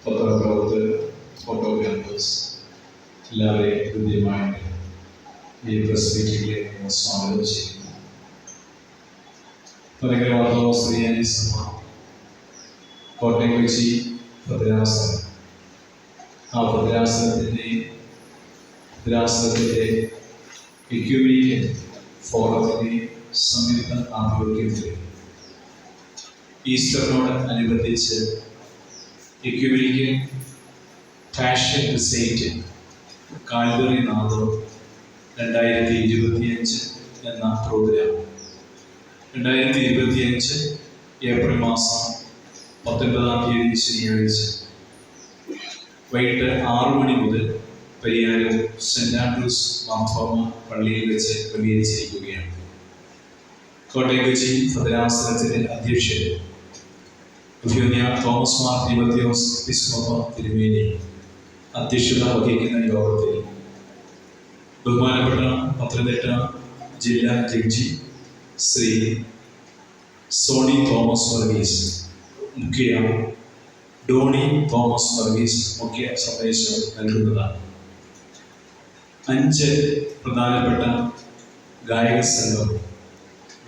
പത്രപ്രവർത്തകർ, photographers എല്ലാവരെയും ഹൃദ്യമായിട്ട് ഈ press മീറ്റിംഗിലേക്ക് സ്വാഗതം ചെയ്യുന്നു. പരങ്കര ഓർത്തഡോക്സ് ശ്രീയാനി സഭ കോട്ടയം കൊച്ചി ഭദ്രാസനം, ആ ഭദ്രാസനത്തിൻ്റെ എക്യുമെനിക്കൽ ഫോറത്തിൻ്റെ സംയുക്ത ആഭിമുഖ്യത്തിൽ ഈസ്റ്ററിനോട് അനുബന്ധിച്ച് എക്യുമെനിക്കൽ ഫാഷൻ റിസൈറ്റ് കാൽവറി നാദം 2025 എന്ന പ്രോഗ്രാം 2025 ഏപ്രിൽ മാസം 19-ാം തീയതി ശനിയാഴ്ച വൈകിട്ട് 6 മണി മുതൽ പരിയാരം സെന്റ് ആൻഡ്രൂസ് മാർത്തോമ പള്ളിയിൽ വെച്ച് ക്രമീകരിച്ചിരിക്കുകയാണ്. കോട്ടയം കൊച്ചി ഭദ്രാസനത്തിൻ്റെ അധ്യക്ഷൻ തോമസ് മാർ തിമോത്തിയോസ് എപ്പിസ്കോപ്പ തിരുമേനി അധ്യക്ഷത വഹിക്കുന്ന യോഗത്തിൽ ബഹുമാനപ്പെട്ട പത്തനംതിട്ട ജില്ലാ ജഡ്ജി ശ്രീ സോണി തോമസ് വർഗീസ്, ഡോണി തോമസ് വർഗീസ് മുഖ്യ സന്ദേശം നൽകുന്നതാണ്. 5 പ്രധാനപ്പെട്ട ഗായക സംഘം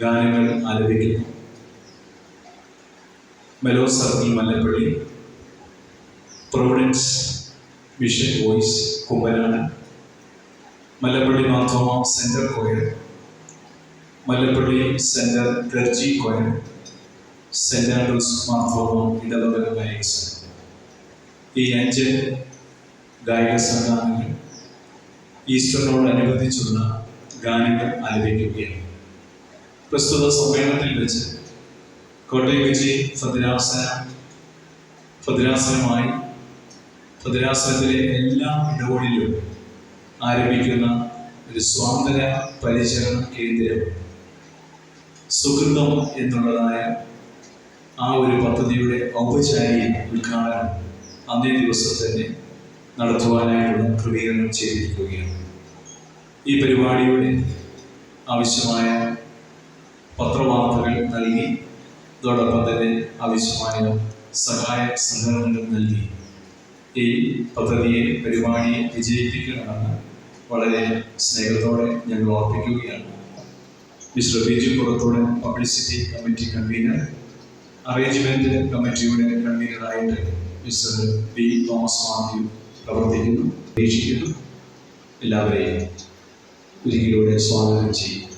ഗാനങ്ങൾ ആലപിക്കുന്നു. Mellow circle Mallappally, providence mission voice Kumbanad, Mallappally Marthoma centre choir, Mallappally centre clergy choir, saint Andrews Marthoma ഇടവക ഗായക സംഘം. ഈ 5 ഗായക സംഘാംഗങ്ങൾ ഈസ്റ്ററിനോടനുബന്ധിച്ചുള്ള ഗാനങ്ങൾ ആലപിക്കുകയാണ്. പ്രസ്തുത സമ്മേളനത്തിൽ വെച്ച് കോട്ടയം കൊച്ചി ഭദ്രാസനമായി ഭദ്രാസനത്തിലെ എല്ലാ ഇടവകളിലും ആരംഭിക്കുന്ന ഒരു സ്വാതന്ത്ര്യ പരിചരണ കേന്ദ്രം സുഹൃതം എന്നുള്ളതായ ആ ഒരു പദ്ധതിയുടെ ഔപചാരിക ഉദ്ഘാടനം അന്നേ ദിവസം തന്നെ നടത്തുവാനായിട്ടുള്ള ക്രമീകരണം ചെയ്തിരിക്കുകയാണ്. ഈ പരിപാടിയുടെ ആവശ്യമായ പത്രവാർത്തകൾ നൽകി, അതോടൊപ്പം തന്നെ ആവശ്യമായ സഹായ സഹകരണങ്ങൾ നൽകി ഈ പരിപാടിയെ വിജയിപ്പിക്കണമെന്ന് വളരെ സ്നേഹത്തോടെ ഞങ്ങൾ ഓർപ്പിക്കുകയാണ്. Mister Biju Purathode publicity committee convener, arrangement കമ്മിറ്റിയുടെ കൺവീനറായിട്ട് മിസ്റ്റർ ബി തോമസ് മാത്യു പ്രവർത്തിക്കുന്നു. പ്രതീക്ഷിക്കുന്നു എല്ലാവരെയും ഒരിക്കലൂടെ സ്വാഗതം ചെയ്യുന്നു.